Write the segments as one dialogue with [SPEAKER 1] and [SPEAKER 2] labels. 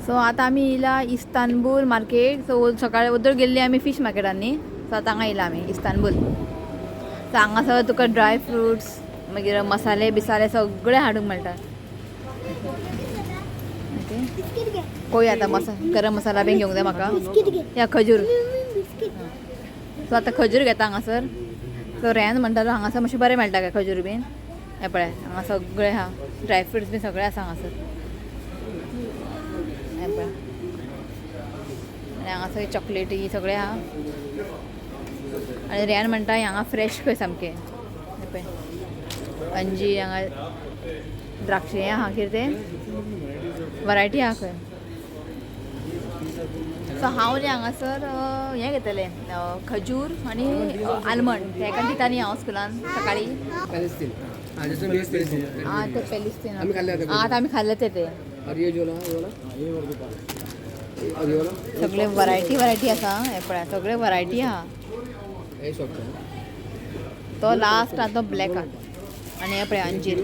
[SPEAKER 1] So आता आम्ही येयला इस्तानबूल मार्केट. सो सकाळी उदर गेल्ली आम्ही फिश मार्केटांनी. सो आता हांगा येयला आम्ही इस्तानबूल. सो हांगा सगळं तुका ड्राय फ्रुट्स मागीर मसाले बिसाले सगळे हाडूंक मेळटा. कोय आता गरम मसाला बीन घेवंक जाय म्हाका. या खजूर. सो आता खजूर घेता हांगासर. सो रेन म्हणटालो हांगासर मातशें बरें मेळटा काय खजूर बीन. हे पळय हांगा सगळे आहा ड्रायफ्रुट्स बीन सगळे आसा हांगासर. हे पळय आनी हांगासर चॉकलेटी सगळे आहा. आनी रेन म्हणटा हांगा फ्रेश खंय सामकें. हे पळय अंजीर हांगा द्राक्षे आहा कितें तें वरायटी आहा खंय. सो हांव न्ही हांगासर हें घेतलें खजूर आनी आलमंड. हेका दिता न्ही हांव स्कुलान सकाळी. ते पेलिस्तीन आतां आमी खाल्ले ते सगळे वरायटी आसा. हे पळय सगळे वरायटी आहा. तो लास्ट आहा तो ब्लॅक आहा. आनी हे पळय अंजीर.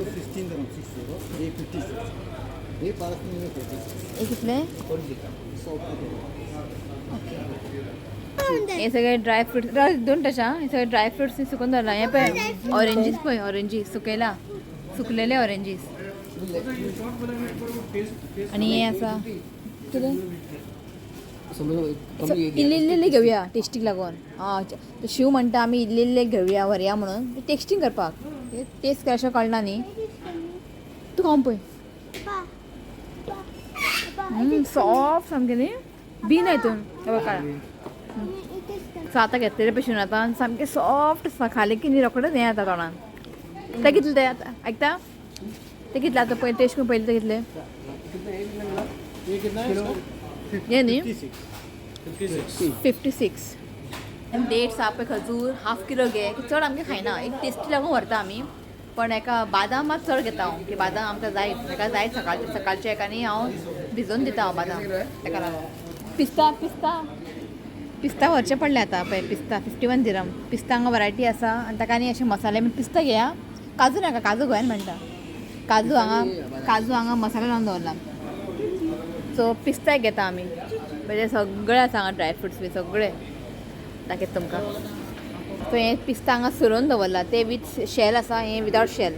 [SPEAKER 1] हे कितले हे सगळे ड्राय फ्रुट्स दोन टचा. हे सगळे ड्राय फ्रुट्स सुकून दवरला. हे पळय ऑरेंजीस पळय ऑरेंजीस सुकयला सुकलेले ऑरेंजीस. आनी हे आसा कितें इल्ले इल्ले घेवया टेस्टीक लागून. शिव म्हणटा आमी इल्ले इल्ले घेवया व्हरया म्हणून टेस्टींग करपाक. टेस्ट काय अशें कळना न्ही. तूं खावन पळय सॉफ्ट सामकें न्ही बीन हितून हे काळा. सो आतां घेतलेले भशेन आतां सामकें सॉफ्ट आसा. खालें की न्ही रोखडेंच हें जाता तोंडान. ते कितले ते आतां आयकता ते कितले आतां पयलीं टेस्ट करून पयलीं ते कितले हे न्ही 56. डेट्स आहा पळय खजूर हाफ किलो घे. चड आमगे खायना एक टेस्टी लागून व्हरता आमी. पण एका बादामाक चड घेता हांव की बादाम आमकां जाय ताका जाय सकाळचे एका न्ही हांव भिजोवन दिता हांव बादाम ताका लागून. पिस्ता व्हरचें पडलें आतां पळय पिस्ता 51 दिरम. पिस्ता हांगा वरायटी आसा आनी ताका न्ही अशें मसाले बीन पिस्ता घेया. काजू नाका काजू गोंयान म्हणटा. काजू हांगा मसालो लावन दवरला. सो पिस्ता एक घेता आमी. म्हणजे सगळे आसा हांगा ड्रायफ्रुट्स बी सगळे दाखयता तुमकां. सो हें पिस्ता हांगा सुरोवन दवरला. ते वीथ शेल आसा हें विदावट शेल.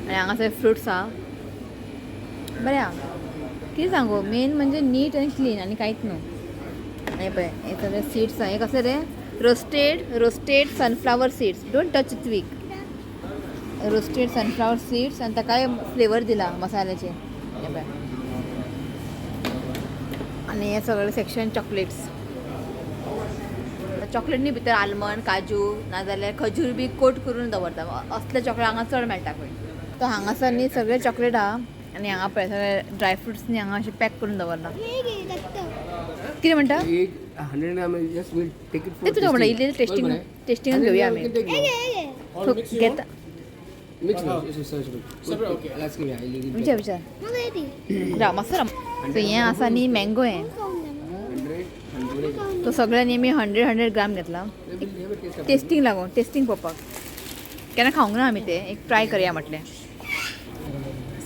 [SPEAKER 1] आनी हांगा सगळे फ्रुट्स आहा बरें आहा. कितें सांगू मेन म्हणजे नीट आनी क्लीन आनी कांयच न्हू. हे पळय हे सगळे सीड्स आहा. हे कसले रे roasted sunflower seeds. Don't touch it weak. Roasted sunflower seeds आनी ताका फ्लेवर दिला मसाल्याचे. हे पळय आनी हे सगळे सेक्शन चॉकलेट्स. चॉकलेटनी भितर आलमंड काजू नाजाल्यार खजूर बी कोट करून दवरता. असले चॉकलेट हांगा चड मेळटा खंय. तो हांगासर न्ही सगळे चॉकलेट आहा आनी हांगा पळय सगळे ड्रायफ्रुट्स न्ही हांगा अशें पॅक करून दवरला. कितें म्हणटा ते तुका म्हणटा इल्ले टेस्टिंग घेवया आमी. घेता विचार मातसो राव. सो हें आसा न्ही मँगो. हें तो सगळ्यांनी आमी 100 ग्राम घेतला टेस्टींग लागून टेस्टींग पळोवपाक. केन्ना खावंक ना आमी ते एक ट्राय करया म्हटलें.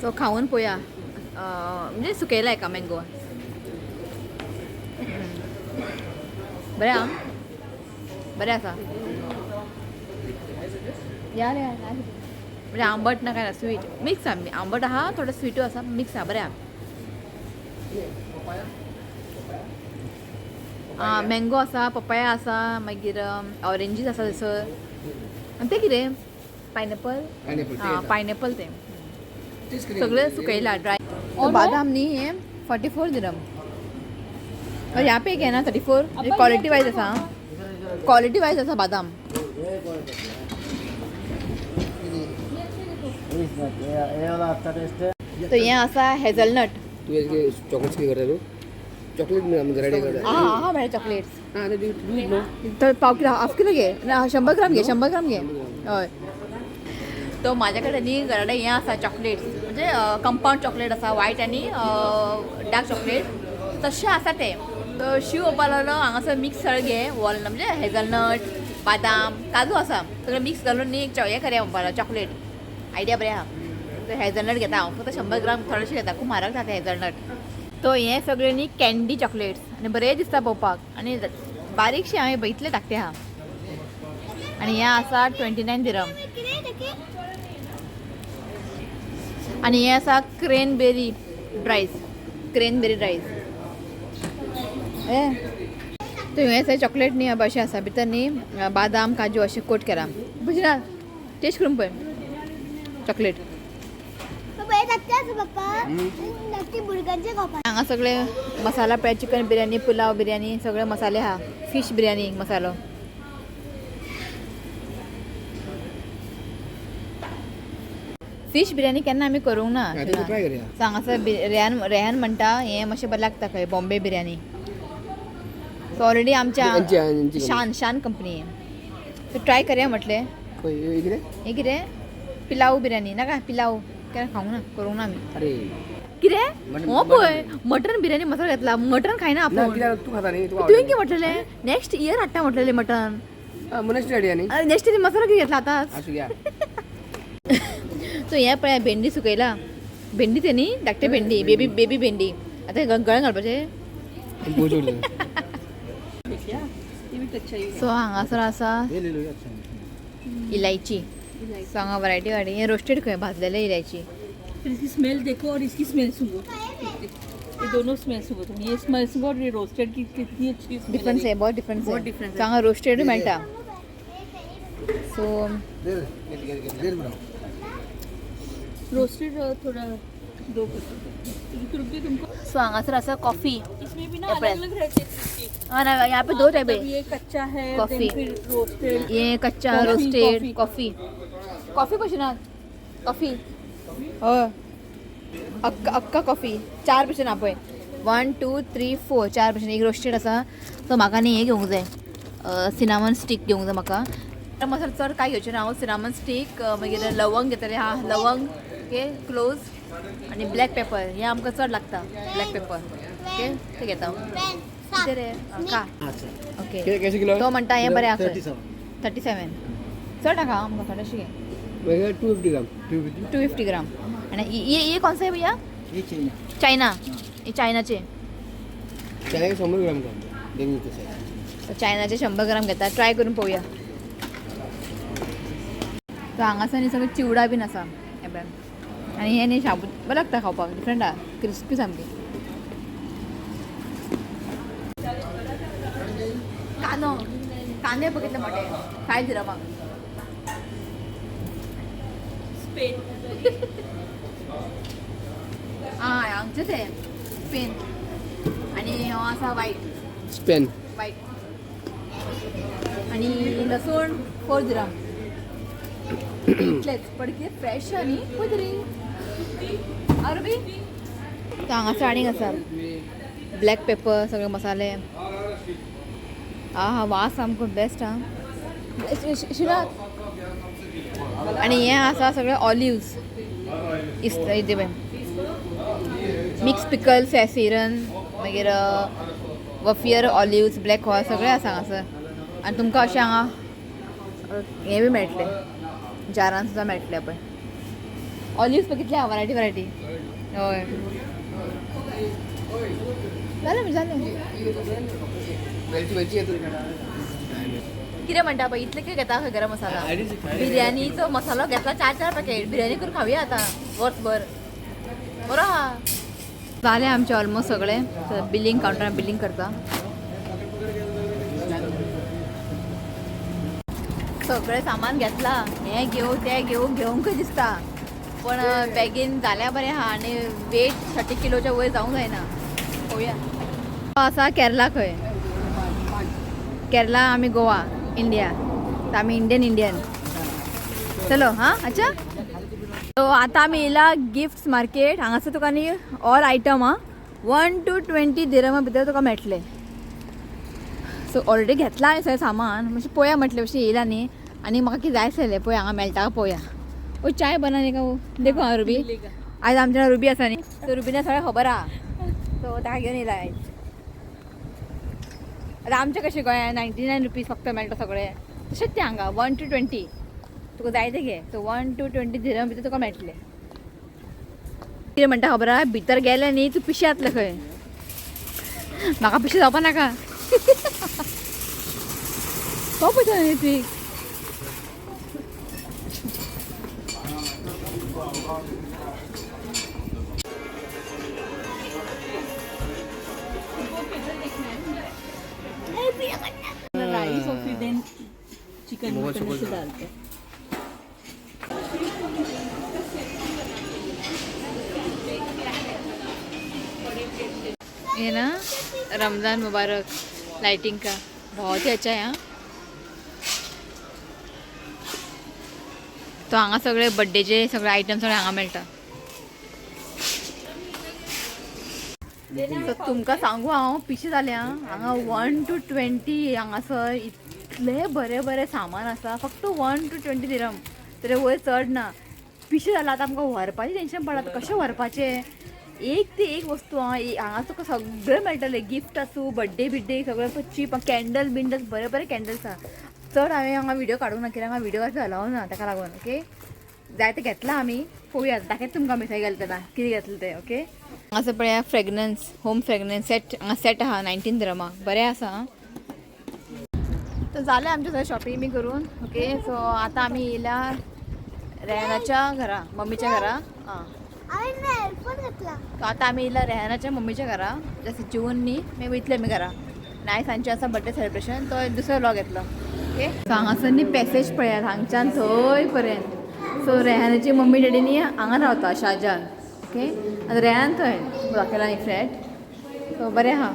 [SPEAKER 1] सो खावन पळोवया म्हणजे सुकयला एका मँगो. बरें आहा बरें आसा. या म्हणजे आंबट ना काय ना स्वीट मिक्स आहा. आंबट आहा थोडं स्वीटू आसा मिक्स आहा बरें आहा. मँगो आसा पपाया आसा मागीर ऑरेंजीस आसा थंयसर. आनी तें कितें पायनॅपल तें सगळें सुकयला ड्राय. बादाम न्ही हे 44 दिरम. ह्या पे घे ना 34. क्वॉलिटी वायज आसा बादाम. तो हें आसा हेझलनट.
[SPEAKER 2] चॉकलेट्स कितें करता तूं चॉकलेट रेडी करता.
[SPEAKER 1] हा मेळ्ळे चॉकलेट्स. तर पाव किलो हाफ किलो घे 100 ग्राम घे 100 ग्राम घे. हय तो म्हाजे कडेन न्ही घरा कडेन हें आसा चॉकलेट्स म्हणजे कंपाउंड चॉकलेट आसा वायट आनी डार्क चॉकलेट तशें आसा ते. तो शिव ओपा लागलो हांगासर मिक्स सगळे घे वॉलनट म्हणजे हेझलनट बादाम काजू आसा सगळें मिक्स घालून न्ही हें करया म्हणपाक चॉकलेट आयडिया बरें आहा हेझलनट घेता हांव फक्त 100 ग्राम थोडेशें घेता खूब म्हारग जाता हेझलनट तो हें सगळें न्ही कॅन्डी चॉकलेट्स आनी बरें दिसता पळोवपाक आनी बारीकशें हांवें बैतले धाकटे आहा आनी हें आसा 29 दिरम आनी हें आसा क्रेनबेरी ड्रायस तो हें आसा चॉकलेट न्ही अशें आसा भितर न्ही बादाम काजू अशें कोट केला बशें ना टेस्ट करून पळय चॉकलेट हांगा सगळे मसाला फ्राय चिकन बिर्याणी पुलाव बिर्याणी सगळे मसाले आहा फिश बिर्याणी मसालो फिश बिर्याणी केन्ना आमी करूंक ना
[SPEAKER 2] ट्राय करया
[SPEAKER 1] हांगासर रेहान म्हणटा हें मातशें बरें लागता खंय बॉम्बे बिर्याणी सो ऑलरेडी आमच्या शान कंपनी सो ट्राय करया म्हटलें हें कितें पिलाव बिर्याणी नाका पिलाव केन्ना खावंक ना करूंक ना आमी
[SPEAKER 2] अरे
[SPEAKER 1] कितें हो पळय मटन बिर्याणी मसाला घेतला मटन खायना आपण
[SPEAKER 2] तू खाता न्ही
[SPEAKER 1] तुवें कितें म्हटलेलें नेक्स्ट इयर हाडटा म्हटलेलें मटन
[SPEAKER 2] मनस रेडी न्ही
[SPEAKER 1] नेक्स्ट इयर मसाला कितें घेतला आतांच
[SPEAKER 2] असू घ्या
[SPEAKER 1] सो हें पळय भेंडी सुकयला भेंडी ते न्ही धाकटे भेंडी बेबी भेंडी आतां गळ्यान घालपाचें सो हांगासर आसा इलायची सो हांगा वरायटी वाडी हें रोस्टेड खंय भाजलेलें इलायची
[SPEAKER 3] इसकी स्मेल देखो और इसकी स्मेल सुनो ये दोनों स्मेल सुनो तुम ये स्मेल सुनो और ये रोस्टेड की कितनी अच्छी स्मेल
[SPEAKER 1] डिफरन्स आहे बहुत डिफरन्स
[SPEAKER 3] बहुत
[SPEAKER 1] आहे
[SPEAKER 3] difference
[SPEAKER 1] सो हांगा रोस्टेड मेळटा सो
[SPEAKER 3] रोस्टेड थोड़ा दो रुपये तुमको
[SPEAKER 1] सो हांगासर आसा कॉफी
[SPEAKER 3] इसमें भी ना
[SPEAKER 1] ये
[SPEAKER 3] अलग अलग रहते हैं
[SPEAKER 1] हाँ ना यहाँ पे दो टाइप है
[SPEAKER 3] ये कच्चा है
[SPEAKER 1] Coffee.
[SPEAKER 3] then फिर रोस्टेड
[SPEAKER 1] ये कच्चा
[SPEAKER 3] Coffee,
[SPEAKER 1] roasted
[SPEAKER 3] coffee.
[SPEAKER 1] Coffee coffee कशी ना कॉफी हय अक्का कॉफी 4 भशेन आपय 1 2 3 4 4 भशेन एक रोस्टेड आसा सो म्हाका न्ही हें घेवंक जाय सिनामन स्टीक घेवंक जाय म्हाका मसाला चड काय घेवचें ना हांव सिनामन स्टीक मागीर लवंग घेतलें हा लवंग ओके क्लोज आनी ब्लॅक पेपर हें आमकां चड लागता ब्लॅक पेपर ओके तें घेता कितें रे का ओके
[SPEAKER 2] कैसे किलो
[SPEAKER 1] तो म्हणटा हें बरें आसा 37 चड नाका आमकां थोडेशें घे
[SPEAKER 2] 250 ग्राम
[SPEAKER 1] 250 ग्राम आणि ये कौन सा है भैया चाइना ये चायनाचे
[SPEAKER 2] चने 100 ग्राम का देंगे तो
[SPEAKER 1] चायनाचे 100 ग्राम घेता ट्राय करून पळोवया तो हांगासर न्ही सगळें चिवडा बीन आसा हे पळय आनी हे न्ही शाबूत बरें लागता खावपाक डिफरंट आहा क्रिस्पी सामकी कांदे बघितले मोठे 5 दिरमाक हांगचेच आहे स्पेन आणि हो आसा वायट
[SPEAKER 2] स्पेन
[SPEAKER 1] आणि लसूण 4 दिरम इतलेच पडके फ्रेश आणि पळय तरी अरबी तो हांगासर आनीक आसा ब्लॅक पेपर सगळे मसाले हा वास सामको बेस्ट हा शिरात आणि हे आसा सगळे ऑलिव्स इथे पळय मिक्स पिकल सॅसिरन मागीर वफियर ऑलिव्स ब्लॅक हॉर्स सगळे आसा हांगासर आनी तुमकां अशें हांगा हें बी मेळटलें जारान सुद्दां मेळटलें पळय ऑलिव्स पळय कितले वरायटी हय जालें कितें म्हणटा पळय इतले कितें घेता खंय गरम मसाला बिर्याणीचो मसालो घेतला 4 पॅकेट बिर्याणी करून खावया आतां वर्सभर बरो आहा जालें आमचें ऑलमोस्ट सगळें बिलींग कावंटरान बिलींग करता सगळें सामान घेतला हें घेवंक दिसता पण बेगीन जाल्या बरें आहा आनी वेट 30 किलोच्या वयर जावंक जायना पळोवया आसा केरला खंय केरला आमी गोवा इंडिया आमी इंडियन चलो हां अच्छा सो आतां आमी येयला गिफ्ट्स मार्केट हांगासर तुका न्ही ऑल आयटम 1 to 20 दिरमा भितर तुका मेळटले सो ऑलरेडी घेतला हांवें सगळें सामान मातशें पळोवया म्हटलें अशें येयला न्ही आनी म्हाका कितें जाय आसलें पळय हांगा मेळटा का पळोवया ओ चाय बनाने का देखो हां रुबी आयज आमच्या रुबी आसा न्ही सो रुबीने सगळें खबर आहा सो ताका घेवन येयला आयज आतां आमचें कशें गोंयान 99 रुपीज फक्त मेळटा सगळें तशेंच ते हांगा 1 to 20 तुका जाय ते घे सो 1 to 20 दिरम भितर तुका मेळटले कितें म्हणटा खबर आहा भितर गेले न्ही तूं पिशे जातले खंय म्हाका पिशे जावपा नाका तो पयता न्ही ती
[SPEAKER 3] राइस और फिर देन चिकन मटन ऐसे डालते हैं
[SPEAKER 1] ये ना रमज़ान मुबारक लाइटिंग का बहुत ही अच्छा है हाँ तो हांगा सगळे बर्थडेचे सगळे आयटम सगळे हांगा मेळटा तर तुमकां सांगू हांव पिशे जाले हांगा 1 to 20 हांगासर इतले बरे बरे सामान आसा फक्त 1 to 20 दिरम तरी वयर चड ना पिशे जाला आतां आमकां व्हरपाचें टेंशन पडटा कशें व्हरपाचें एक ते एक वस्तू हांगा तुका सगळें मेळटलें गिफ्ट आसूं बड्डे बिड्डे सगळें चीप कॅन्डल बिंडल बरे बरे कॅन्डल्स आसा चड हांवें हांगा व्हिडिओ काडूंक ना कित्याक हांगा व्हिडिओग्राफी अलाव ना ताका लागून ओके जाय ते घेतला आमी पळोवया दाखयता तुमकां आमी थंय गेले तेन्ना कितें घेतलें तें ओके हांगासर पळया फ्रेग्रन्स होम फ्रेग्रन्स सेट हांगा सेट आहा 19 दिरमां बरें आसा तर जालें आमचें थंय शॉपिंग बी करून ओके सो आतां आमी येयल्या रेहनाच्या घरा मम्मीच्या घरा आं आतां आमी येयल्या रेहनाच्या मम्मीच्या घरा जस्ट जेवून न्ही मागीर वयतले आमी घरा नायट सांजचें आसा बर्थडे सेलिब्रेशन तो दुसरो व्लॉग येतलो ओके सो हांगासर न्ही पॅसेज पळयात हांगच्यान थंय पर्यंत सो रेहानाची मम्मी डॅडी न्ही हांगा रावता शाहजान ओके आतां रेहान थंय दाखयला न्ही फ्लॅट सो बरें आहा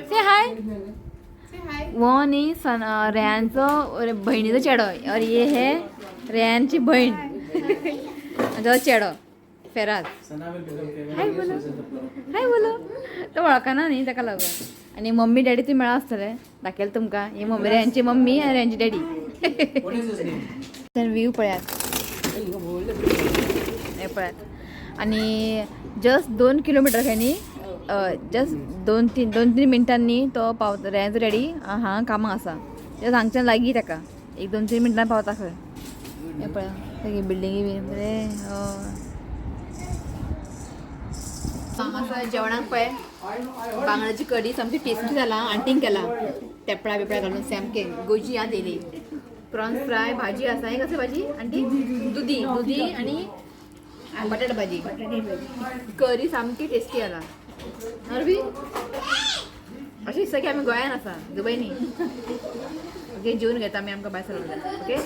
[SPEAKER 1] से हाय वो न्ही रेहानचो भयणीचो चेडो और ये है रेहानची भयण तो चेडो फेराज हाय बोलो तो वळखना न्ही ताका लागून आनी मम्मी डॅडी ती मेळा आसतले दाखयलें तुमकां ही मम्मी रेहानची मम्मी आनी रेहानची डॅडी व्यू पळयात हे पळयात आनी जस्ट 2 किलोमिटर खंय न्ही जस्ट 2-3 मिनटांनी तो पावता रेहानचो डॅडी हांगा कामां आसा जस्ट हांगच्यान लागीं ताका 1-2-3 मिनटां पावता खंय हे पळया तेगे बिल्डिंगी बी बरें हांगासर जेवणाक पळय बांगड्याची कडी सामकी टेस्टी जाला आंटींग केला तेपळा बिपळा घालून सामकें गोजी आहा दिली प्रॉन्स फ्राय भाजी आसा एक कसली भाजी आंटी दुदी आनी बटाटा भाजी करी सामकी टेस्टी जाला नरवी अशें दिसता की आमी गोंयान आसा दुबय न्ही ओके जेवन घेता आमी आमकां भायर सरून ओके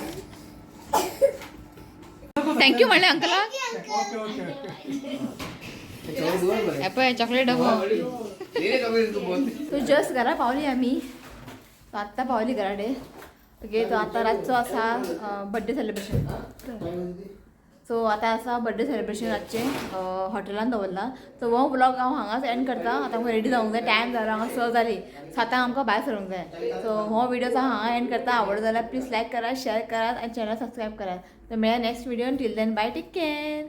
[SPEAKER 1] थँक्यू म्हणलें अंकलाक पळय चॉकलेट डबो तूं जस्ट घरा पावली आमी आत्तां पावली घरा कडेन ओके तो आतां रातचो आसा बर्थडे सेलिब्रेशन सो आतां आसा बर्थडे सेलिब्रेशन रातचें हॉटेलान दवरला सो हो ब्लॉग हांव हांगाच एंड करता आतां आमकां रेडी जावंक जाय टायम जालो हांगा 6 जाली 7 आमकां भायर सरूंक जाय सो हो व्हिडिओ हांगा एंड करता आवडलो जाल्यार प्लीज लायक करात शेअर करात आनी चॅनल सबस्क्रायब करात तर मेळया next video till then bye take care